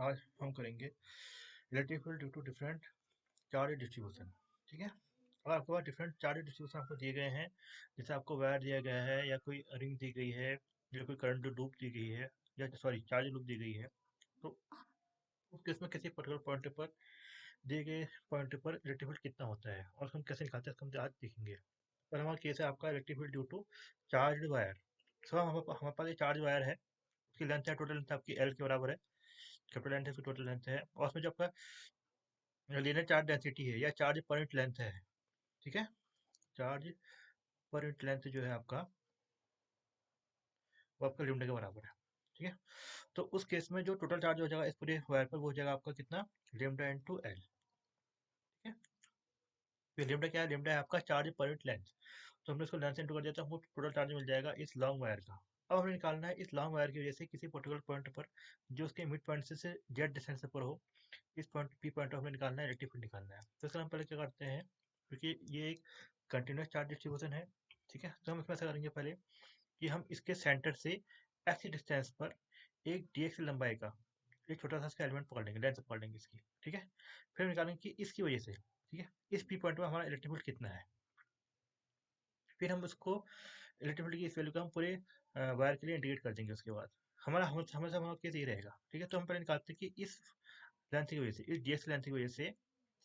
आज हम करेंगे electric field due to different charge distribution. ठीक है, अगर आपके पास डिफरेंट चार्ज डिस्ट्रीब्यूशन आपको दिए गए हैं, जैसे आपको वायर दिया गया है या कोई रिंग दी गई है या कोई करंट लूप दी गई है या सॉरी चार्ज लूप दी गई है, तो उस केस में किसी पर्टिकुलर पॉइंट पर दिए गए पॉइंट पर इलेक्ट्रिक फील्ड कितना होता है और हम कैसे निकालते हैं, इसको हम आज देखेंगे। पर हमारा केस है आपका electric field due to charge wire. So हमारे पास ये चार्ज वायर है, उसकी लेंथ है, टोटल लेंथ आपकी एल के बराबर है, कैपिटल लेंथ है, उसकी टोटल लेंथ है, और उसमें जो आपका लीनियर चार्ज डेंसिटी है या चार्ज पर यूनिट लेंथ है। ठीक है, चार्ज पर यूनिट लेंथ जो है आपका, वो आपका लैम्डा के बराबर है। ठीक है, तो उस केस में जो टोटल चार्ज हो जाएगा इस पूरे वायर पर, वो हो जाएगा आपका कितना, लैम्डा इनटू एल। ठीक है, तो लैम्डा क्या है, लैम्डा है आपका चार्ज पर यूनिट लेंथ। तो हमने इसको लेंथ इनटू कर दिया तो हमको टोटल चार्ज मिल जाएगा इस लॉन्ग वायर का। अब हमें निकालना है इस लॉन्ग वायर की वजह से किसी पर्टिकुलर पॉइंट पर जो उसके मिड पॉइंट से जेड डिस्टेंस पर हो, इस पॉइंट पी पॉइंट पर हमें निकालना है, इलेक्ट्रिक फील्ड निकालना है। तो इसका हम पहले क्या करते हैं, क्योंकि ये एक कंटिन्यूस चार्ज डिस्ट्रीब्यूशन है। ठीक है, तो हम इसमें ऐसा करेंगे पहले कि हम इसके सेंटर से एक्स डिस्टेंस पर एक डीएक्स लंबाई का एक छोटा सा इसका एलिमेंट पकड़ लेंगे, लेंथ पकड़ लेंगे इसकी। ठीक है, फिर निकालेंगे कि इसकी वजह से, ठीक है, इस पी पॉइंट में हमारा इलेक्ट्रिक फील्ड कितना है। फिर हम उसको इलेक्ट्रिक फील्ड की इस वैल्यू को हम पूरे वायर के लिए इंटीग्रेट कर देंगे। उसके बाद हमारा हमेशा हमारा केस ये रहेगा। ठीक है, तो हम पहले निकालते हैं कि इस लेंथ की वजह से, इस डीएक्स लेंथ की वजह से,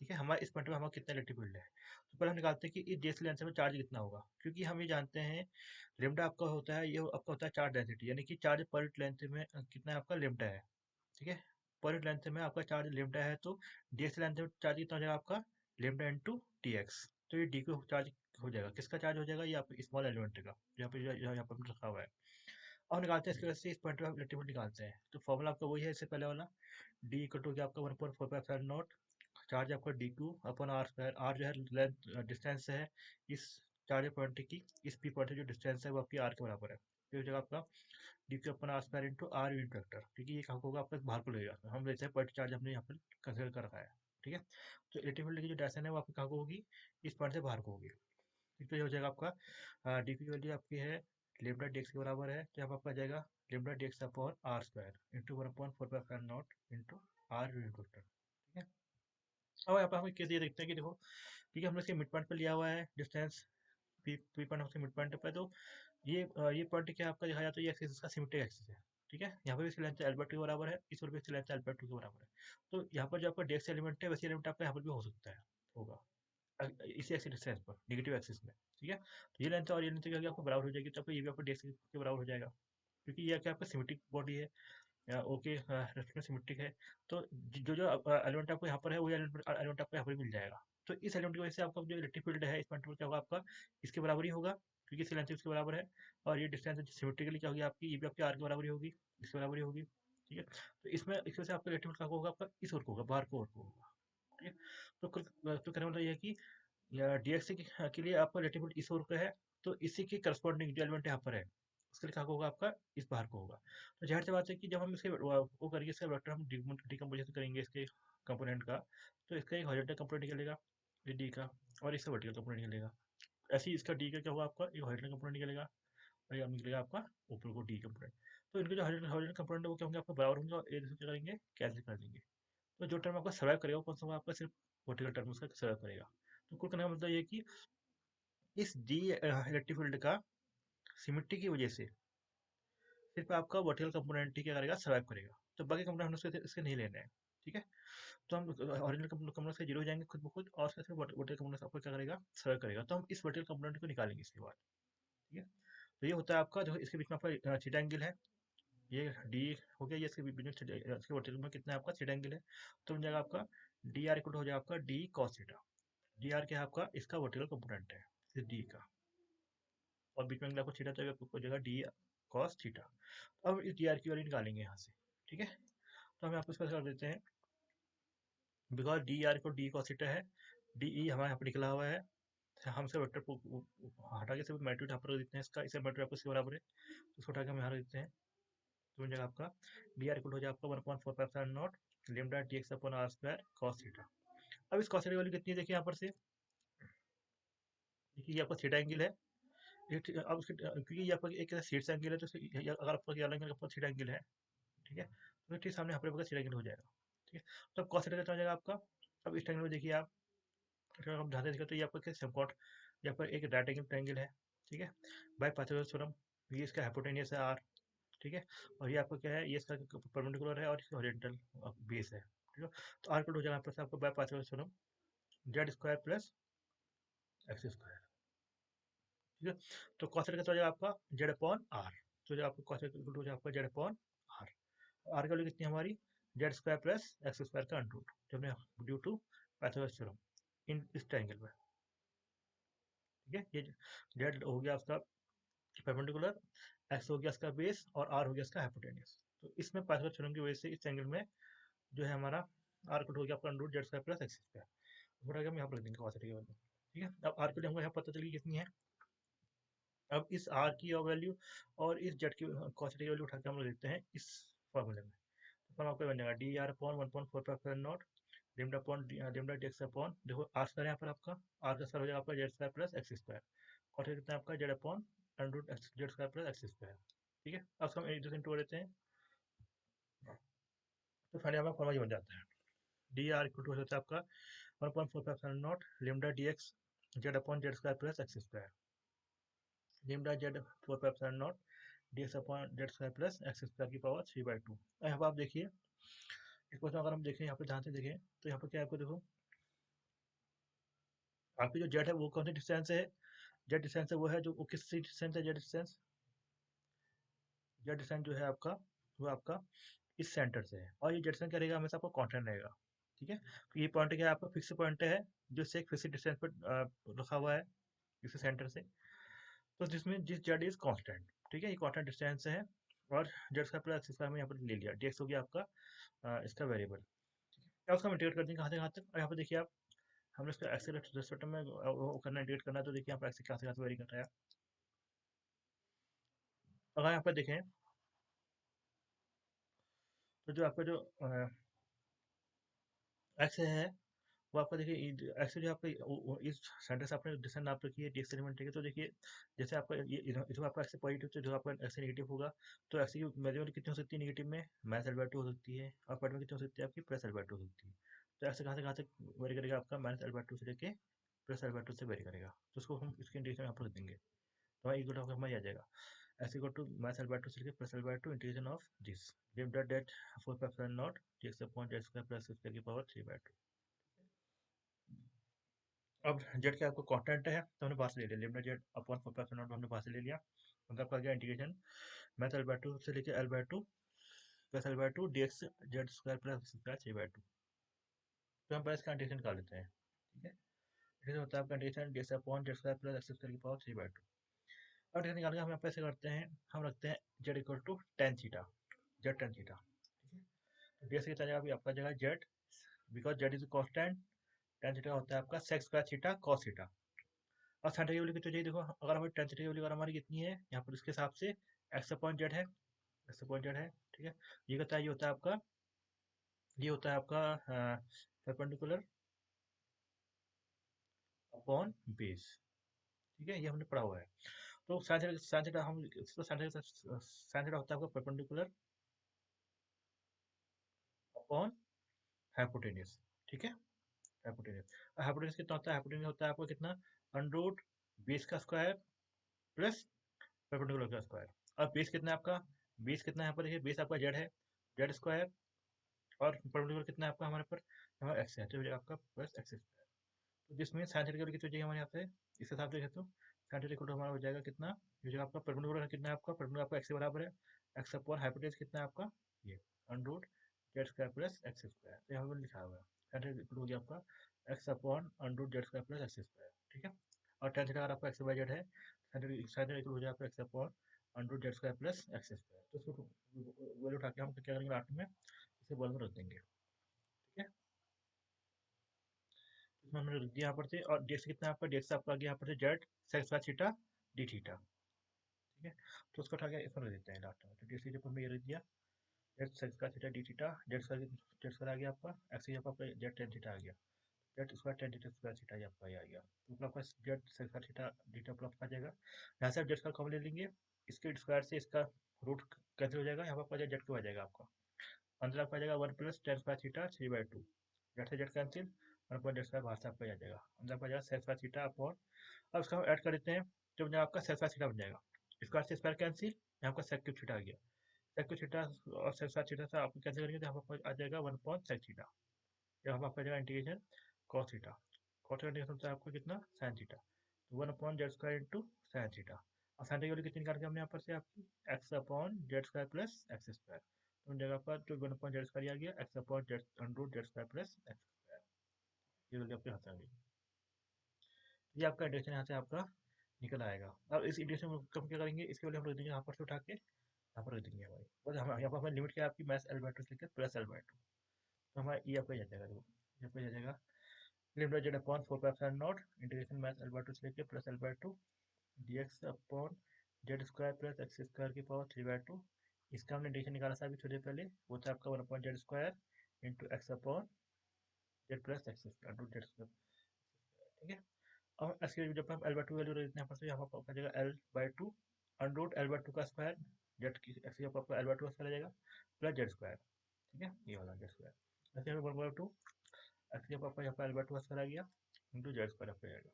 ठीक है, हमारे इस पॉइंट में हमारा कितना इलेक्ट्रिक फील्ड है। तो पहले हम निकालते हैं कि इस डीएक्स लेंथ में चार्ज कितना होगा, क्योंकि हम ये जानते हैं लेमडा आपका होता है, ये आपका होता है चार्ज डेंसिटी, यानी कि चार्ज पर यूनिट लेंथ में कितना है आपका लेमडा है। ठीक है, पर यूनिट लेंथ में आपका चार्ज लेमडा है, तो डीएक्स लेंथ में चार्ज कितना हो जाएगा आपका, लेमडा इंटू डीएक्स। तो ये डी को चार्ज हो जाएगा, किसका चार्ज हो जाएगा, ये आपका स्मॉल एलिमेंट का, यहाँ पर रखा हुआ है। और निकालते हैं इसकी वजह से, इस पॉइंट पे आप इलेक्ट्रिक फील्ड निकालते हैं। तो फॉर्मूला आपका वही है इससे पहले वाला, डी इक्वल टू आपका 1.4 चार्ज आपका D Q upon R square. R जो है लेंथ डिस्टेंस है इस चार्ज पॉइंट की, इस पी पॉइंट से जो डिस्टेंस है वो आपकी आर के बराबर है। तो हो जाएगा आपका D Q upon R square into R unit vector, क्योंकि ये कहाँ होगा आपका बाहर को लगेगा, तो हम लेते हैं पॉइंट चार्ज हमने यहाँ पर कंसिडर कर रखा है। ठीक है, तो इलेक्ट्रिक फील्ड की जो डायरेक्शन है वो आपकी कहाँ को होगी, इस पॉइंट से बाहर को होगी। तो ये हो जाएगा आपका डी की वैल्यू आपकी है लेमडा डीएक्स के बराबर है, तो यहाँ पर आपका आ जाएगा lambda DX upon R square into 1.4 into R unit vector. ठीक है, अब यहाँ पर हम एक केस ये देखते हैं कि देखो, क्योंकि हमने इसके मिड पॉइंट पर लिया हुआ है डिस्टेंस, पी पी पॉइंट हमसे मिड पॉइंट पे, तो ये पॉइंट क्या आपका दिखाया जाता है, ये एक्सिस इसका सिमेट्रिक एक्सिस है। ठीक है, यहाँ पर भी इसकी लेंथ एल्बर्ट के बराबर है, इस पर भी इसकी लेंथ एल्बर्ट के बराबर है। तो यहाँ पर जो आपका डेक्स एलिमेंट है वैसे एलिमेंट आपका यहाँ पर भी हो सकता है, होगा इसी एक्सिस डिस्टेंस पर, नेगेटिव एक्सिस में। ठीक है, तो ये लेंथ और ये लेंथ क्या होगी, आपको बराबर हो जाएगी, तो आपको ये भी आपको डेक्स के बराबर हो जाएगा, क्योंकि ये क्या आपका सिमेट्रिक बॉडी है, या ओके रेस्टोरेंट सिमेट्रिक है। तो जो जो एलिमेंट आपको यहाँ पर है वही एलिमेंट आपको यहाँ पर मिल जाएगा। तो इस एलिमेंट की वजह से आपका जो इलेक्ट्रिक फील्ड है इस पॉइंट पर क्या होगा आपका, इसके बराबर ही होगा, क्योंकि इसकी लेंथ इसके बराबर है। और ये डिस्टेंस सिमेट्रिकली क्या होगी आपकी, ये भी आपकी आर के बराबर ही होगी, इसके बराबर ही होगी। ठीक है, तो इसमें इस वजह से आपका इलेक्ट्रिक फील्ड क्या होगा आपका, इस ओर को होगा, बाहर को ओर को होगा। ठीक है, तो तो कहने मतलब ये है कि या डीएक्स के लिए आपका इलेक्ट्रिक फील्ड इस ओर का है, तो इसी के करस्पॉन्डिंग जो एलिमेंट यहाँ पर है उसके लिए क्या होगा आपका, इस बाहर को होगा। तो जाहिर सी बात है कि जब हम इसके वो करेंगे, इसका वेक्टर हम डिकम्पोजिशन करेंगे इसके कंपोनेंट का, तो इसका एक हॉरिजॉन्टल कंपोनेंट निकलेगा ये डी का, और इसका वर्टिकल कंपोनेंट निकलेगा। ऐसे ही इसका डी का क्या होगा आपका, एक हॉरिजॉन्टल कंपोनेंट निकलेगा, और ये निकलेगा आपका ऊपर को डी कंपोनेंट। तो इनके जो हॉरिजॉन्टल कंपोनेंट है वो क्या होंगे, आपका बराबर होंगे, और एक दूसरे क्या करेंगे, कैंसिल कर देंगे। तो जो टर्म आपका सर्वाइव करेगा वो कौन सा होगा आपका, सिर्फ वर्टिकल टर्म उसका सर्वाइव करेगा। तो कुल करने का मतलब ये है कि इस डी इलेक्ट्रिक फील्ड का सिमिट्री की वजह से सिर्फ आपका वर्टिकल कंपोनेंट ही क्या करेगा, सर्वाइव करेगा, तो बाकी कंपोनेंट उसके इसके नहीं लेने हैं। ठीक है, तो हम ओरिजिनल कंपोनेंट से जीरो हो जाएंगे खुद ब खुद, और उसका सिर्फ वर्टिकल कंपोनेंट आपको क्या करेगा, सर्वाइव करेगा। तो हम इस वर्टिकल कंपोनेंट को निकालेंगे इसके बाद। ठीक है, तो ये होता है आपका, जो इसके बीच में आपका थीटा एंगल है, ये डी हो गया, ये इसके बीच में इसके वर्टिकल में कितना है आपका थीटा एंगल है, तो बन जाएगा आपका डी आर इक्वल हो जाएगा आपका D cos theta. D R क्या है आपका, इसका वर्टिकल कंपोनेंट है डी का, और बीच में अगला आपको थीटा, तो हो जाएगा डी कॉस थीटा। अब इस डी आर की वैल्यू निकालेंगे यहाँ से। ठीक है, तो हम यहाँ पर इसका कर देते हैं, बिकॉज डी आर को डी कॉस थीटा है, डी ई हमारे यहाँ पर निकला हुआ है, हम से वेक्टर को हटा के सिर्फ मैट्रिक्स यहाँ पर रख देते हैं, इसका इसे मैट्रिक्स आपको इसके बराबर है, तो इसको हटा के हम यहाँ रख देते हैं। तो बन जाएगा आपका डी आर इक्वल हो जाएगा आपका 1.45 lambda D X upon R square cos theta. अब इस कॉस थीटा की वैल्यू कितनी है, देखिए यहाँ पर से, देखिए ये आपका थीटा एंगल है, अब उसके क्योंकि ये आपका एक शीर्ष एंगल है, तो अगर आपका क्या एंगल आपका थीटा एंगल है। ठीक है, तो ठीक सामने यहाँ पर आपका सीधा एंगल हो जाएगा। ठीक है, तो अब कॉस थीटा कितना हो जाएगा आपका। अब इस ट्रायंगल में देखिए आप, अगर आप ध्यान से देखिए तो ये आपका क्या समकोण, यहाँ पर एक राइट एंगल ट्रायंगल है। ठीक है, बाय पाइथागोरस थ्योरम, ये इसका हाइपोटेन्यूस है आर। ठीक है, और ये आपका क्या है, ये इसका परपेंडिकुलर है और इसका हॉरिजॉन्टल बेस है। ठीक है, तो आर इक्वल हो जाएगा यहाँ पर आपको by Pythagoras theorem Z square plus X square. ठीक है, तो कॉस थीटा कितना हो जाएगा आपका जेड अपॉन आर। तो जो आपको कॉस थीटा इक्वल हो जाएगा आपका जेड अपॉन आर। आर की वैल्यू कितनी है हमारी, Z square plus X square का अंडर रूट, जो हमने due to Pythagoras theorem in इस ट्रायंगल में। ठीक है, ये जेड हो गया उसका परपेंडिकुलर, एक्स हो गया इसका बेस और आर हो गया इसका हाइपोटेन्यूस। तो इसमें पाइथागोरस थ्योरम की वजह से इस एंगल में जो है हमारा आर कट हो गया आपका under root Z square plus X square. थोड़ा हम यहाँ पर रख देंगे कॉस थीटा की वैल्यू। ठीक है, अब आर के लिए हमको यहाँ पता चली कितनी है। अब इस आर की वैल्यू और इस जेड की कॉस थीटा की वैल्यू उठा के हम लोग देखते हैं इस फॉर्मूले में। तो फॉर्म आपका बन जाएगा D R upon 1.45 not lambda upon lambda D X upon, देखो आर स्क्वायर यहाँ पर आपका, आर का स्क्वायर हो जाएगा आपका Z square plus X square, और फिर कितना है आपका Z upon under root X Z square plus X square. ठीक है, अब हम एक दूसरे इंटू लेते हैं, तो फाइनली हमारा फॉर्मूला ये बन जाता है डी आर इक्वल टू होता है आपका 1.45 not lambda D X Z upon Z square plus X square, lambda Z 4 not D X upon Z square plus X square की पावर 3/2। यहाँ पर आप देखिए इस क्वेश्चन अगर हम देखें यहाँ पे ध्यान से देखें तो यहाँ पर क्या है आपको देखो, आपकी जो जेड है वो कौन सी डिस्टेंस है, जेड डिस्टेंस है वो है जो वो किस डिस्टेंस है, जेड डिस्टेंस, जेड डिस्टेंस जो है आपका वो आपका इस सेंटर से है, और ये जेड डिस्टेंस क्या रहेगा हमेशा आपको कांस्टेंट रहेगा। ठीक है, तो ये पॉइंट क्या है आपका फिक्स पॉइंट है जो से एक फिक्स डिस्टेंस पर रखा हुआ है इस सेंटर से, तो जिसमें जिस जेड इज कांस्टेंट। ठीक है, ये कांस्टेंट डिस्टेंस है, और Z square plus X square में यहाँ पर ले लिया, डीएक्स हो गया आपका इसका वेरिएबल। क्या उसका हम इंटीग्रेट कर देंगे कहाँ से कहाँ तक, और यहाँ पे देखिए आप हमने इसका एक्सेलरेट में वो करना इंटीग्रेट करना है, तो देखिए यहाँ पर एक्स कहाँ से कहाँ से वेरी कर रहा है। अगर यहाँ पर देखें तो जो आपका जो एक्स है वो आपका देखिए एक्स जो आपका इस सेंटर से आपने डिस्टेंस नाप रखी है डीएक्स एलिमेंट है, तो देखिए जैसे आपका ये इधर आपका एक्स पॉजिटिव तो जो आपका एक्स नेगेटिव होगा, तो एक्स की वैल्यू कितनी हो सकती है नेगेटिव में, माइनस एल बाई टू हो सकती है, और पॉजिटिव में कितनी हो सकती है आपकी प्लस एल बाई टू हो सकती है। तो एक्स कहाँ तक वेरी करेगा आपका माइनस एल बाई टू से लेके प्लस एल बाई टू से वेरी करेगा, तो उसको हम इसके इंटीग्रेशन यहाँ पर रख देंगे, तो हमारा इक्वल हमारा आ जाएगा X equal to minus L by two से लेके plus L by two integration of this limit that 4 naught DX upon Z square plus square की पावर 3/2। अब जेड क्या आपको कांस्टेंट है तो हमने पास ले लिया लिमिट जेड अपॉन 4 हमने पास ले लिया, मतलब आपका क्या integration math L by two से लेके L by two plus L by to D X Z square plus square 3/2। तो हम पहले इसका इंटीग्रेशन कर लेते हैं। ठीक है, इंटीग्रेशन होता है आपका integration D X upon Z square plus X square की पावर 3/2। अब इंटीग्रेशन निकाल के हम यहाँ पे ऐसे करते हैं, हम रखते हैं Z equal to tan theta, Z tan theta. ठीक है, तो डी एक्स कितना जाएगा आपका जगह Z, because Z is constant, tan theta होता है आपका sec square theta cos theta. और सेंटर की वैल्यू कितनी चाहिए, देखो अगर हमारी टेन थीटा की वैल्यू अगर हमारी कितनी है यहाँ पर इसके हिसाब से एक्स अपॉन जेड है, एक्स अपॉन जेड है। ठीक है, ये कहता है ये होता है आपका, ये होता है आपका परपेंडिकुलर अपॉन बेस। ठीक है, ये हमने पढ़ा हुआ है। तो साइन थीटा हम इसको साइन थीटा होता है आपका परपेंडिकुलर अपॉन हाइपोटेन्यूज। ठीक है, हाइपोटेन्यूज, हाइपोटेन्यूज कितना होता है, हाइपोटेन्यूज होता है आपको कितना अंडर रूट बेस का स्क्वायर प्लस परपेंडिकुलर का स्क्वायर। और बेस कितना है आपका, बेस कितना है यहाँ पर देखिए, बेस आपका जेड है, जेड स्क्वायर, और परपेंडिकुलर कितना है आपका हमारे पर, हमारा एक्स है, तो ये आपका प्लस एक्स स्क्वायर। तो जिसमें साइन थीटा की वैल्यू कितनी हो जाएगी हमारे यहाँ से इस हिसाब से देखें तो साइन थीटा इक्वल टू हमारा हो जाएगा कितना, ये जो आपका परपेंडिकुलर कितना है आपका परपेंडिकुलर आपका एक्स के बराबर है, एक्स अपॉन हाइपोटेन्यूज कितना है आपका ये under root Z square plus X square, तो यहाँ पर लिखा हुआ है साइन थीटा इक्वल हो गया आपका X upon under root Z square plus X square. ठीक है, और टेन थीटा अगर आपका एक्स बाई जेड है, साइन थीटा इक्वल हो जाएगा आपका X upon under root Z square plus X square. तो इसको वैल्यू उठा के हम क्या करेंगे लास्ट में इसे बॉल में रख देंगे। ठीक है, इसमें हमने रख दिया यहाँ पर से, और डेक्स कितना है आपका, डेक्स आपका आ गया यहाँ पर से जेड सेक्स का थीटा डी थीटा। ठीक है, तो उसको उठा के इसमें रख देते हैं लास्ट में, तो डेक्स के ऊपर में ये रख दिया जेड सेक्स का theta D theta, Z square आ गया आपका, एक्स के ऊपर आपका जेड टेन थीटा आ गया, Z square tan theta square theta ये आपका ये आ गया, तो मतलब आपका जेड सेक्स का थीटा डी थीटा प्लस आ जाएगा। यहाँ से आप जेड स्क्वायर कॉमन ले लेंगे, इसके स्क्वायर से इसका रूट कैंसिल हो जाएगा, यहाँ पर आपका जेड क्यूब आ जाएगा आपका, अंदर आपका आ जाएगा 1 plus ten square theta 3/2, Z से जेड कैंसिल, 1/z² बाहर से आपका आ जाएगा, अंदर आपका आ जाएगा सेक स्क्वायर थीटा अपॉन, अब इसका हम ऐड कर देते हैं, तो बन जाएगा आपका सेक स्क्वायर थीटा बन जाएगा, स्क्वायर से स्क्वायर कैंसिल, यहाँ आपका सेक क्यूब थीटा आ गया, सेक क्यूब थीटा और सेक स्क्वायर थीटा से आपको कैंसिल करेंगे तो यहाँ पर आ जाएगा 1 अपॉन सेक थीटा, यहाँ पर आपका आ जाएगा integration cos theta, cos theta integration होता है आपको कितना साइन थीटा, तो 1 upon Z square into sine theta, और साइन थीटा की वैल्यू कितनी निकाल के हमने यहाँ पर से आपकी x upon Z square plus X square, तो उन जगह पर जो 1 अपॉन जेड स्क्वायर आ गया x upon Z under Z square plus X square, ये वैल्यू आपके हाथ आ गई, ये आपका इंटीग्रेशन यहाँ से आपका निकल आएगा। अब इस इंटीग्रेशन में हम क्या करेंगे, इसके वैल्यू हम रख देंगे यहाँ पर से उठा के यहाँ पर रख देंगे हमारी, बस हम यहाँ पर हमारी लिमिट क्या है आपकी माइनस एल बाई टू से लेकर प्लस एल बाई टू, तो हमारा ये आपका आ जाएगा, देखो ये आपका आ जाएगा limit Z upon 4 pi epsilon not integration minus L by two से लेकर plus L by to dx upon Z square plus X square की पावर 3/2, इसका हमने इंटीग्रेशन निकाला था अभी थोड़ी देर पहले, वो था आपका 1 upon Z square into X upon Z plus X square to Z square, ठीक है। और इसके जब हम एल बाई टू वैल्यू रख देते हैं यहाँ पर, तो यहाँ पर आ जाएगा L by to under L by two का स्क्वायर, जेड की एक्स का आपका एल बाई टू का स्क्वायर आ जाएगा प्लस जेड स्क्वायर, ठीक है, ये वाला जेड स्क्वायर, ऐसे 1 बाई टू एक्स का आपका यहाँ पर एल बाई टू का स्क्वायर आ गया इंटू जेड स्क्वायर आपका आएगा,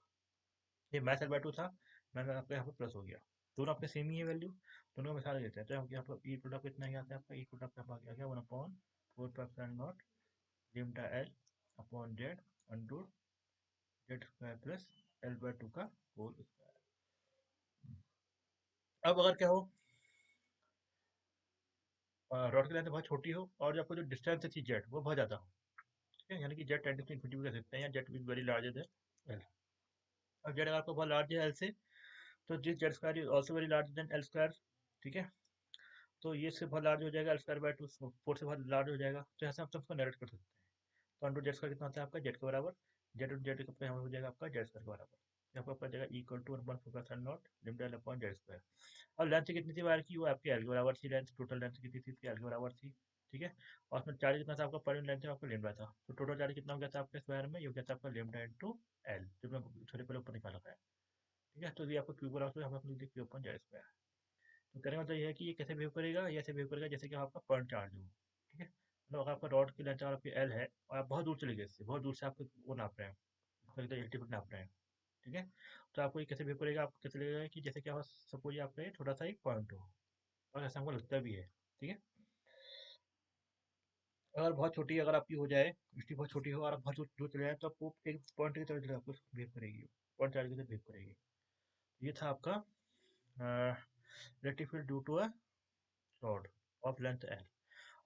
ये मैथ एल बाई टू था, मैथ आपका यहाँ पर प्लस हो गया, दोनों आपके सेम ही है वैल्यू, दोनों का मिसाल देते हैं, तो यहाँ पर ई प्रोडक्ट कितना ही आता है आपका, ई प्रोडक्ट आपका आ गया 1 upon 4 pi epsilon not lambda L upon Z under Z square plus L by two का होल स्क्वायर। अब अगर क्या हो, रॉड की लेंथ बहुत छोटी हो और जो आपको जो डिस्टेंस है जेड वो बहुत ज़्यादा हो, ठीक है, यानी कि जेड टेंडेंस टू इन्फिनिटी भी कह सकते हैं, या Z is very large then L, और जेड अगर आपको बहुत लार्ज है एल से, तो जिस Z square is also very large then L square, ठीक है, तो ये से बहुत लार्ज हो जाएगा L square by two, four से बहुत लार्ज हो जाएगा, तो यहाँ से हम सब उसको नरेट कर सकते हैं, तो अंडर जेड स्क्वायर कितना होता है आपका जेड के बराबर, जेड जेड का यहाँ हो जाएगा आपका जेड स्क्वायर के बराबर, यहाँ पर आपका जाएगा equal to 1/4 naught limit L upon Z square, और लेंथ कितनी थी वायर की, वो आपकी एल के बराबर थी, लेंथ टोटल लेंथ कितनी थी इसकी एल के बराबर थी, ठीक है, और उसमें चार्ज कितना था आपका पर यूनिट लेंथ में आपका लेमडा था, तो टोटल चार्ज कितना हो गया था आपके स्क्वायर में, ये हो गया था आपका लेमडा इनटू एल, जो मैं थोड़ी पहले ऊपर निकाला था, ठीक है, तो ये आपका क्यू बराबर हम अपने लिख क्यू अपन जेड स्क्वायर, तो कहने का मतलब ये है कि ये कैसे बिहेव करेगा, ये ऐसे बिहेव करेगा जैसे कि आपका पॉइंट चार्ज हो, ठीक है, मतलब अगर आपका रॉड की लेंथ अगर आपकी एल है और आप बहुत दूर चले गए, इससे बहुत दूर से आपको वो नाप रहे हैं, एल्टीट्यूड नाप रहे हैं, ठीक है, तो आपको ये कैसे बिहेव करेगा, आपको कैसे लगेगा कि जैसे कि आप सपोज आपका ये छोटा सा एक पॉइंट हो, और ऐसा हमको लगता भी है, ठीक है, अगर बहुत छोटी अगर आपकी हो जाए, मिट्टी बहुत छोटी हो और आप बहुत दूर दूर चले जाए, तो आपको एक पॉइंट की तरह चले आपको बिहेव करेगी, पॉइंट चार्ज की तरह बिहेव करेगी, ये था आपका electric field due to a rod of length L.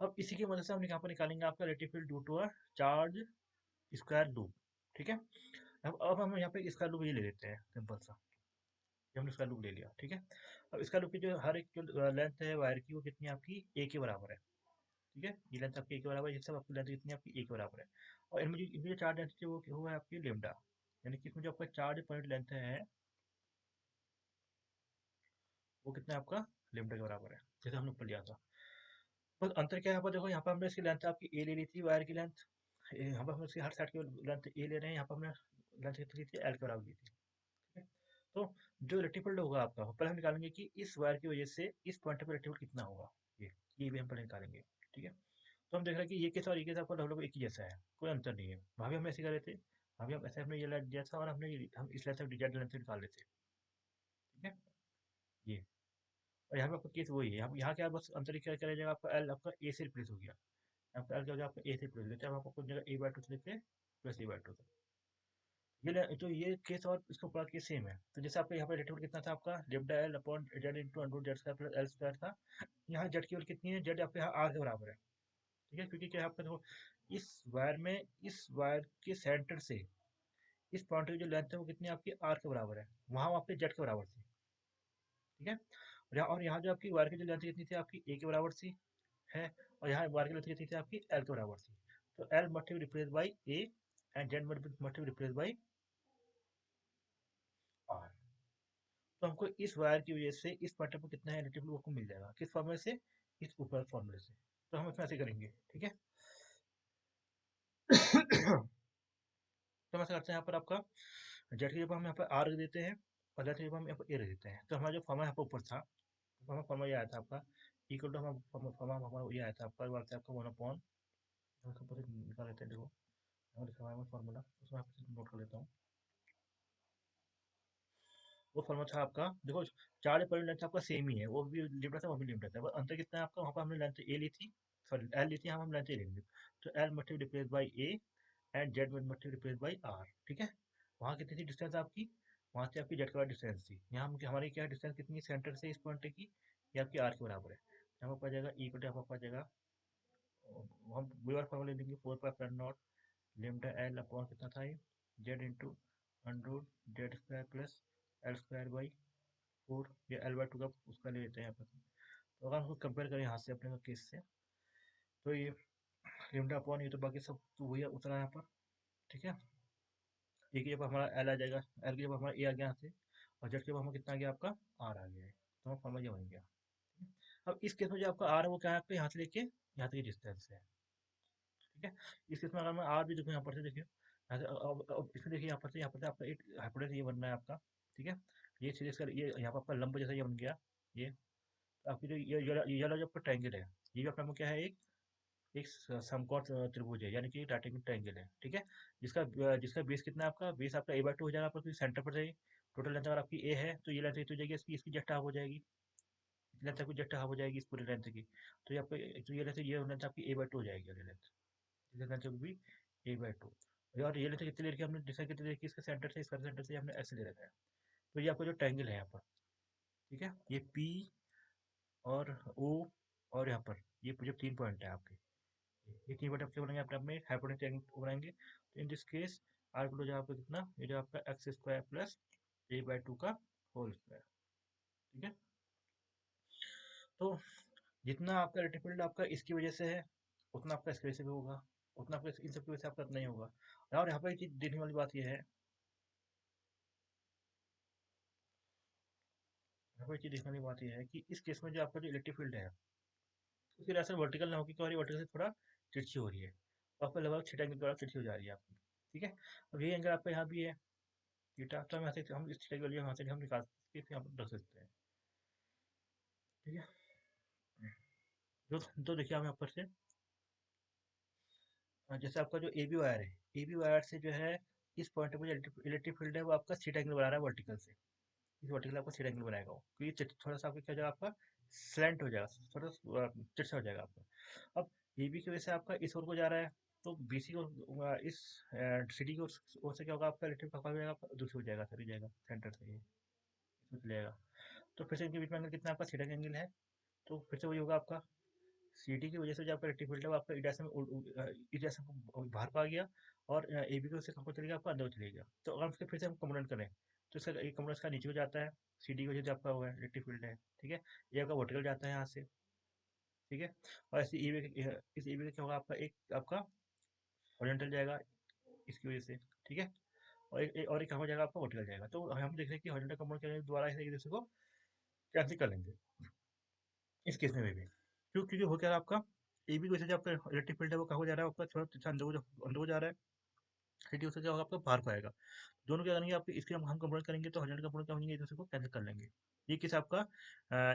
अब इसी की मदद से हम यहाँ पर निकालेंगे आपका electric field due to a charge square loop, ठीक है, अब हम यहाँ पे स्क्वायर लूप ये ले लेते हैं सिंपल सा, ये हमने स्क्वायर लूप ले लिया, ठीक है, अब स्क्वायर लूप की जो हर एक जो लेंथ है वायर की वो कितनी आपकी ए के बराबर है, ठीक है, ये लेंथ आपकी ए के बराबर है, ये सब आपकी लेंथ कितनी है आपकी ए के बराबर है, और इनमें जो चार्ज लेंथ है वो है आपकी लेमडा, यानी कि इसमें जो आपका चार्ज पॉइंट लेंथ है वो कितना है आपका लेमडा के बराबर है, जैसे हमने ऊपर लिया था, बस अंतर क्या है यहाँ पर, देखो यहाँ पर हमने इसकी लेंथ आपकी ए ले ली थी वायर की लेंथ, यहाँ पर हम इसकी हर साइड की लेंथ ए ले रहे हैं, यहाँ पर हमने लेंथ कितनी ली थी एल के बराबर ली थी, ठीक है, तो जो रेक्टिफाइड होगा आपका पहले हम निकालेंगे कि इस वायर की वजह से इस पॉइंट पर रेक्टिफाइड कितना होगा, ये भी हम पहले निकालेंगे, ठीक है, तो हम देख रहे हैं कि ये केस और ये केस आपका लगभग एक ही जैसा है, कोई अंतर नहीं है, वहाँ भी हम ऐसे कर रहे थे, वहाँ भी हम ऐसे हमने ये लेंथ दिया था और हम इस लेंथ डिजाइन लेंथ से निकाल रहे थे, ठीक है, ये, और यहाँ पे आपका केस वही है, यहाँ क्या बस अंतर क्या क्या रह जाएगा आपका एल आपका ए से रिप्लेस हो गया, आपका एल क्या हो जाएगा आपका ए से रिप्लेस हो गया, चाहे आपको कुछ जगह ए बाई टू से लेके प्लस ए बाई टू, तो ये केस और इसका पूरा केस सेम है, तो जैसे आपका यहाँ पे रेटिफाइड कितना था आपका lambda L upon Z into under Z square plus L square था, यहाँ जेड की वैल्यू कितनी है, जेड आपके यहाँ आर के बराबर है, ठीक है, क्योंकि क्या है आपका देखो इस वायर के सेंटर से इस पॉइंट की जो लेंथ है वो कितनी आपकी आर के बराबर है, वहां आपके जेड के बराबर थी, ठीक है, और यहाँ जो आपकी वायर की जो लेंथ कितनी थी आपकी ए के बराबर थी है, और यहाँ वायर की लेंथ कितनी थी आपकी एल के बराबर थी, तो L must be replace by A and Z must be replace by R, तो हमको इस वायर की वजह से इस पॉइंट पर कितना है रिलेटिवली वो मिल जाएगा, किस फॉर्मूले से, इस ऊपर फॉर्मूले से, तो हम इसमें ऐसे करेंगे, ठीक है तो हम ऐसा करते हैं यहाँ पर आपका जेड की जगह हम यहाँ पर आर रख देते हैं और जेड की जगह हम यहाँ पर ए रख देते हैं, तो हमारा जो फॉर्मूला यहाँ पर ऊपर था, हमारा फॉर्मूला ये आया था आपका इक्वल टू हमारा ये आया था आपका, बात है आपका 1/, उसको पूरे निकाल लेते हैं। देखो यहाँ लिखा हुआ है फॉर्मूला, उसमें आपसे नोट कर लेता हूँ। वो फॉर्मूला था आपका, देखो चार्ज पर लेंथ आपका सेम ही है, वो भी लिमिट था, वो भी लिमिट था, बस अंतर कितना है आपका, वहाँ पर हमने लेंथ ए ली थी, सॉरी एल ली थी, हम लेंथ ए लेंगे। तो L multi replace by A and Z multi replace by R, ठीक है। वहाँ कितनी थी डिस्टेंस आपकी, वहाँ से आपकी जेड के बाद डिस्टेंस थी, यहाँ हमारी क्या डिस्टेंस कितनी है सेंटर से इस पॉइंट की, ये आपकी आर के बराबर है। यहाँ पर आ जाएगा इक्वल टू, यहाँ पर आ जाएगा, हम वही वाला फॉर्मूला ले लेंगे, 4 पाई लेमडा एल अपॉन कितना था ये, Z into under Z square plus L square by 4, या एल बाई 2 का उसका ले लेते हैं यहाँ पर। तो अगर हम उसको कंपेयर करें यहाँ से अपने केस से, तो ये लेमडा अपॉन ये तो बाकी सब तो वही उतरा है यहाँ पर, ठीक है। ए की जब हमारा एल आ जाएगा, एल की जब हमारा ए आ गया यहाँ से, और जेड के जब हमारा कितना आ गया आपका आर आ गया है, तो हमारा फॉर्मूला ये बन गया। अब इस केस में जो आपका आर है वो क्या है आपका, यहाँ से लेके यहाँ तक की डिस्टेंस है, ठीक है। इस केस में अगर मैं आर भी देखूँ यहाँ पर से, देखिए यहाँ से अब इसमें देखिए यहाँ पर से आपका एक हाइपोटेनस ये बनना है आपका, ठीक है। ये सीरीज का ये यहाँ पर आपका लंब जैसा ये बन गया, ये तो आपकी जो ये वाला जो आपका ट्रायंगल है, ये भी अपना क्या है, एक समकोण त्रिभुज है, यानी कि राइट एंगल ट्रायंगल है, ठीक है। जिसका बेस कितना है आपका, बेस आपका a/2 हो जाएगा आपका, क्योंकि सेंटर पर जाएगी। टोटल लेंथ अगर आपकी ए है तो ये लेंथ हो जाएगी इसकी, इसकी जस्ट हाफ हो जाएगी, लेंथ आपकी जस्ट हाफ हो जाएगी इस पूरी लेंथ की। तो ये आपका, तो ये लेंथ आपकी a/2 हो जाएगी, ये लेंथ, ये लेंथ भी a/2। और ये लेंथ कितनी ले रखी है हमने, डिसाइड कितनी ले रखी है, इसके सेंटर से, इसका सेंटर से हमने ऐसे ले रखा है। तो ये आपका जो ट्रायंगल है यहाँ पर, ठीक है, ये P और O, और यहाँ पर ये जो 3 पॉइंट है आपके, ये 3 पॉइंट आपके बनेंगे, अपने आप में हाइपोटेनस ट्रायंगल बनाएंगे। तो in this case R equal हो जाएगा आपका कितना, ये जो आपका एक्स स्क्वायर प्लस a/2 का होल स्क्वायर, ठीक है। तो जितना आपका इलेक्ट्रिक फील्ड आपका इसकी वजह से है, उतना आपका इसकी वजह से भी होगा, उतना आपका इन सब की वजह से आपका नहीं होगा। और यहाँ पर एक चीज देखने वाली बात यह है, यहाँ पर एक चीज देखने वाली बात यह है कि इस केस में जो आपका जो इलेक्ट्रिक फील्ड है, उसकी डायरेक्शन वर्टिकल ना होगी, क्योंकि वर्टिकल से थोड़ा तिरछी हो रही है, तो आपका लगभग थीटा एंगल द्वारा तिरछी हो जा रही है आपकी, ठीक है। अब ये एंगल आपका यहाँ भी है थीटा, तो हम यहाँ से हम इस थीटा की वैल्यू यहाँ से हम निकाल के फिर यहाँ पर रख सकते हैं, ठीक है। तो देखिए हम यहाँ पर से, जैसे आपका जो ए बी वायर है, ए बी वायर से जो है इस पॉइंट पे जो इलेक्ट्रिक फील्ड है वो आपका थीटा एंगल बना रहा है वर्टिकल से, इस वर्टिकल आपका थीटा एंगल बनाएगा वो, क्योंकि थोड़ा सा आपका क्या हो जाएगा, आपका स्लैंट हो जाएगा, थोड़ा तिरछा हो जाएगा आपका। अब ए बी की वजह से आपका इस ओर को जा रहा है, तो बी सी को इस सी डी की ओर से क्या होगा, आपका इलेक्ट्रिक हो जाएगा, दूसरी हो जाएगा, सही जाएगा सेंटर से, ये इसमें चले जाएगा। तो फिर से इनके बीच में एंगल कितना आपका थीटा का एंगल है, तो फिर से वही होगा आपका, सीटी की वजह से जो आपका इलेक्ट्रिक फील्ड है वो आपका इस डायरेक्शन को बाहर को आ गया, और ए बी की वजह से कहाँ को चले गया, आपका अंदर को चले गया। तो अगर हम उसके फिर से हम कंपोनेंट करें, तो इसका एक कंपोनेंट का नीचे को जाता है, सीडी की वजह से आपका हुआ है इलेक्ट्रिक फील्ड है, ठीक है। ये आपका वर्टिकल जाता है यहाँ से, ठीक है। और ऐसे ई बी, इस ई बी का क्या होगा, आपका एक आपका हॉरिजॉन्टल जाएगा इसकी वजह से, ठीक है। और एक कहाँ हो जाएगा, आपका वर्टिकल जाएगा। तो हम देख रहे हैं कि हॉरिजॉन्टल कंपोनेंट के द्वारा एक दूसरे को कैंसिल कर लेंगे इस केस में भी। क्योंकि हो क्या रहा है आपका, ए बी की वजह से जो आपका इलेक्ट्रिक फील्ड है वो कहाँ को जा रहा है, आपका थोड़ा सा अंदर को जा रहा है, सिटी उससे क्या होगा, आपका बाहर को आएगा। दोनों क्या करेंगे, आपके इसके हम कंपोनेंट करेंगे तो हॉरिजॉन्टल कंपोनेंट क्या होंगे, एक दूसरे को कैंसिल कर लेंगे। ये किस आपका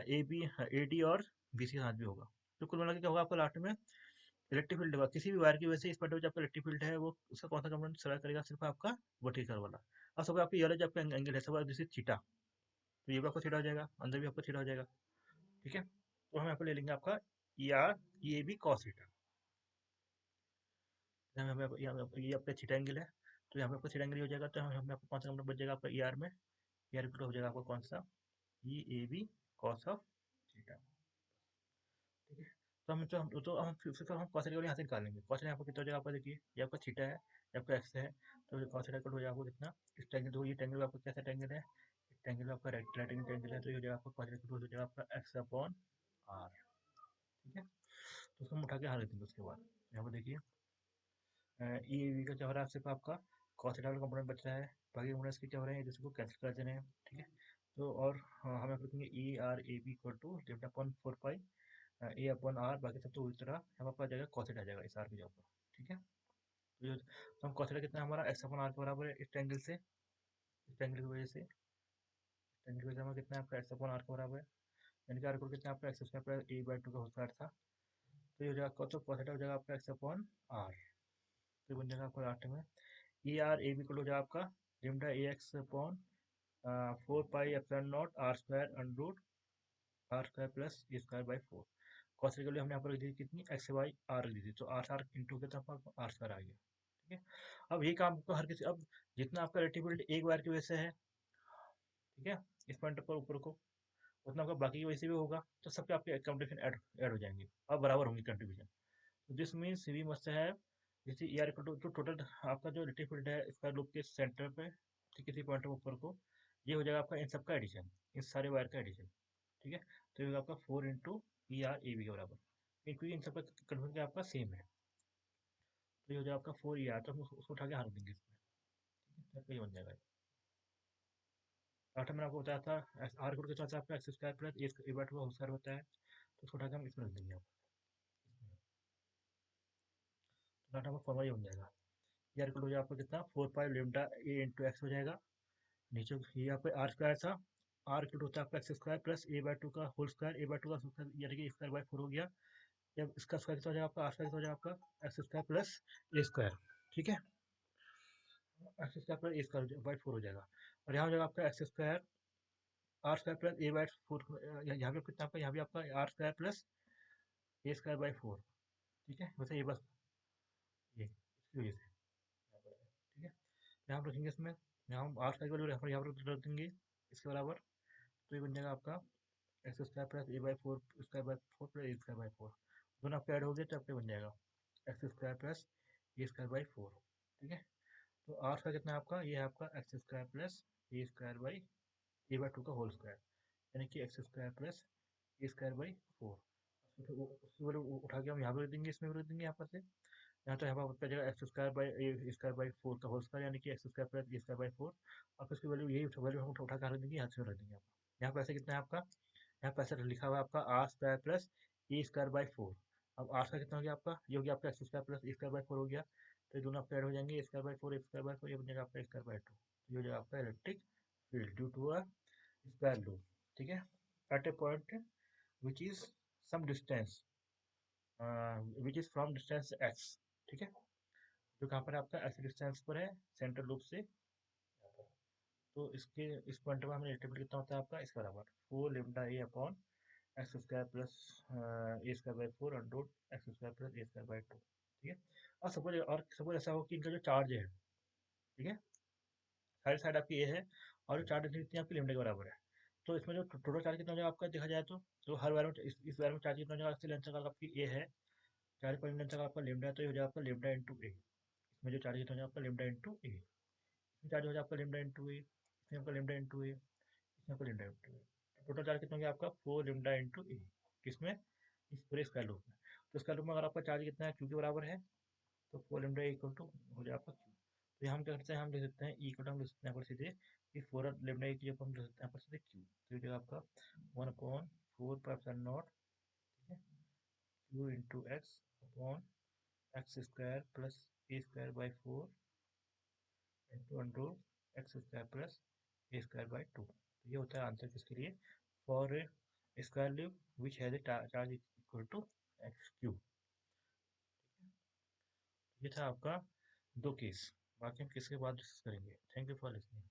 ए बी, ए डी और बी सी के साथ भी होगा। तो कुल मिला के क्या होगा आपका लास्ट में, इलेक्ट्रिक फील्ड होगा किसी भी वायर की वजह से, इस पर जो आपका इलेक्ट्रिक फील्ड है वो उसका कौन सा कंपोनेंट सर्व करेगा, सिर्फ आपका वर्टिकल वाला। अब सब आपकी ये जो आपका एंगल है सब जैसे थीटा, तो ये भी आपको थीटा हो जाएगा, अंदर भी आपको थीटा हो जाएगा, ठीक है। तो हम यहाँ पे ले लेंगे आपका ई आर, ये भी कॉस थीटा, ये आपका थीटा एंगल है, तो यहाँ पे आपका थीटा एंगल हो जाएगा। तो हमें आपको कौन सा कंपोनेंट बच जाएगा, आपका ई आर में, ई आर हो जाएगा आपका कौन सा, E A B cos of theta, ठीक है। तो हम फिर हम कॉस थीटा यहाँ से निकाल लेंगे। कॉस थीटा आपको कितना हो जाएगा, आपका देखिए ये आपका थीटा है, ये आपका एक्स है, तो कॉस थीटा हो जाएगा आपको कितना, इस ट्रायंगल, तो ये ट्रायंगल आपका कैसा ट्रायंगल है, ट्रायंगल आपका राइट एंगल ट्रायंगल है, तो ये हो जाएगा आपका कॉस थीटा हो जाएगा आपका एक्स अपॉन आर, ठीक है। तो उसको हम उठा के हल देंगे उसके बाद। यहाँ पर देखिए ई ए बी का क्या हो रहा है, सिर्फ आपका कॉस थीटा का कंपोनेंट बच रहा है, बाकी कंपोनेंट्स के क्या हो रहे हैं, जिसको कैंसिल कर दे रहे हैं, ठीक है। तो और हमें लिखेंगे E R A B equal to delta upon 4 pi A upon R, बाकी सब तो उसी तरह यहाँ पर आ जाएगा, कॉस थीटा आ जाएगा इस आर के ऊपर, ठीक है। तो हम कॉस थीटा कितना हमारा एक्स अपॉन आर के बराबर है, इस ट्रायंगल से, इस ट्रायंगल की वजह से, इस ट्रायंगल की वजह से हमारा कितना है, आपका एक्स अपॉन आर के बराबर है। यानी कि आर इक्वल कितना आपका X square plus A by two का होल स्क्वायर था। तो ये हो जाएगा तो कॉस थीटा हो जाएगा आपका एक्स अपॉन आर। तो ये बन जाएगा आपका लास्ट में ई आर ए भी इक्वल हो जाएगा आपका lambda A X upon 4 pi epsilon not R square under root R square plus A square by 4। Cos theta के लिए हमने यहाँ पर रख दी थी कितनी एक्स बाई आर रख दी थी, तो आर इंटू के तरफ आर स्क्वायर आ गया। ठीक है, अब ये काम आपको हर किसी, अब जितना आपका रेटिबिलिटी एक बार की वजह से है, ठीक है, इस पॉइंट पर ऊपर को, उतना आपका बाकी की वजह से भी होगा, तो सबके आपके कंट्रीब्यूशन ऐड हो जाएंगे, अब बराबर होंगे कंट्रीब्यूशन। तो this means we must have जैसे ई आर इक्वल टू, तो टोटल आपका जो रेटिबिलिटी है स्क्वायर लूप के सेंटर पे, ठीक, किसी पॉइंट पर ऊपर को, ये हो जाएगा आपका इन सबका एडिशन, इन सारे वायर का एडिशन। ठीक है, तो ये होगा आपका 4 into E R A B के बराबर, क्योंकि इन सबका कंट्रीब्यूशन आपका सेम है। तो ये हो जाएगा आपका 4 ई आर, तो हम उसको उठा के हटा देंगे इसमें। ठीक है, तो ये बन जाएगा। आठ मैंने आपको बताया था आर इक्वल के साथ आपका X square plus A bar two का होल स्क्वायर होता है, तो उसको उठा के हम इसमें रख देंगे आप। तो डाटा का फॉर्मूला ये बन जाएगा, यार इक्वल हो जाएगा आपका कितना 4 pi lambda A into X हो जाएगा, नीचे ये यहाँ पे आर स्क्वायर था, आर इक्वल होता है आपका X square plus A by two का whole square, A by two का स्क्वायर यानी कि स्क्वायर बाय 4 हो गया। जब इसका स्क्वायर कितना हो जाएगा आपका, आर स्क्वायर कितना हो जाएगा आपका X square plus A square. ठीक है, X square plus A square by 4 हो जाएगा, और यहाँ हो जाएगा आपका X square R square plus A by 4, यहाँ भी कितना आपका, यहाँ भी आपका R square plus A square by 4। ठीक है, वैसे ये बस ये इसकी वजह से यहाँ पर है। ठीक है, यहाँ हम रखेंगे इसमें, यहाँ हम आर स्क्वायर की वैल्यू यहाँ पर रख देंगे इसके बराबर। तो ये बन जाएगा आपका X square plus A by four square by four plus A square by four, दोनों आपके ऐड हो गए तो आपके बन जाएगा x square plus A square by 4। ठीक है, तो आर स्क्वायर कितना है आपका, ये है आपका X square plus A square by A by two का होल स्क्वायर, यानी कि x square plus A square by 4। उसकी वैल्यू उठा के हम यहाँ पे रख देंगे, इसमें भी रख देंगे यहाँ पर से, यहाँ तो यहाँ पर जाएगा x square by A square by 4 का होल स्क्वायर, यानी कि x square plus A square by 4, और फिर उसकी वैल्यू यही वैल्यू हम उठा के रख देंगे, यहाँ से रख देंगे। यहाँ पैसे कितना है आपका, यहाँ पैसे लिखा हुआ है आपका R square plus A square by 4। अब आर स्क्वायर कितना हो गया आपका, ये हो गया आपका X square plus A square by 4 हो गया, तो ये दोनों आपके ऐड हो जाएंगे, A square by 4 A square by 4, ये बन जाएगा आपका स्क्वायर बाई 2। ये हो जाएगा आपका electric field due to a square loop. ठीक है, at a point which is some distance which is from distance X. ठीक है, जो कहाँ पर है आपका ऐसे डिस्टेंस पर है सेंट्रल लूप से यहाँ पर। तो इसके इस पॉइंट पर हमें रिलेटिविटी कितना होता है आपका इसके बराबर 4 lambda A upon X square plus A square by 4 under X square plus A square by 2। ठीक है, और सपोज ऐसा हो कि इनका जो चार्ज है, ठीक है, साइड साइड आपकी ए है, और जो चार्ज डेंसिटी आपकी लेमडा के बराबर है, तो इसमें जो टोटल चार्ज कितना हो जाएगा आपका देखा जाए तो हर बार में इस बार में चार्ज कितना हो जाएगा, इससे लेंथ का आपकी ए है, चार्ज पर लेंथ का आपका लेमडा है, तो ये हो जाएगा आपका लेमडा इंटू ए। इसमें जो चार्ज कितना हो जाएगा आपका लेमडा इंटू ए, चार्ज हो जाएगा आपका लेमडा इंटू ए, इसमें आपका लेमडा इंटू ए, इसमें आपका लेमडा इंटू ए, टोटल चार्ज कितना हो गया आपका 4 लेमडा इंटू ए, किसमें, इस पूरे स्क्वायर लूप में। तो स्क्वायर लूप में अगर आपका चार्ज कितना है क्यू के बराबर है, तो 4 लेमडा इक्वल टू हो जाएगा आपका क्यू। तो यहाँ हम क्या करते हैं, हम लिख सकते हैं इक्वल टू, हम लिख सकते हैं यहाँ पर सीधे कि 4 लेमडा की जगह हम लिख सकते हैं यहाँ पर सीधे क्यू, तो ये हो जाएगा आपका 1 अपॉन 4 पाई एप्सिलॉन नॉट, ठीक है, Q into X upon X square plus A square by 4 into under X square plus A square by 2। तो ये होता है आंसर किसके लिए, for square loop which has a charge equal to X cube. ये था आपका दो केस, बाकी हम किसके बाद डिस्कस करेंगे। Thank you for listening.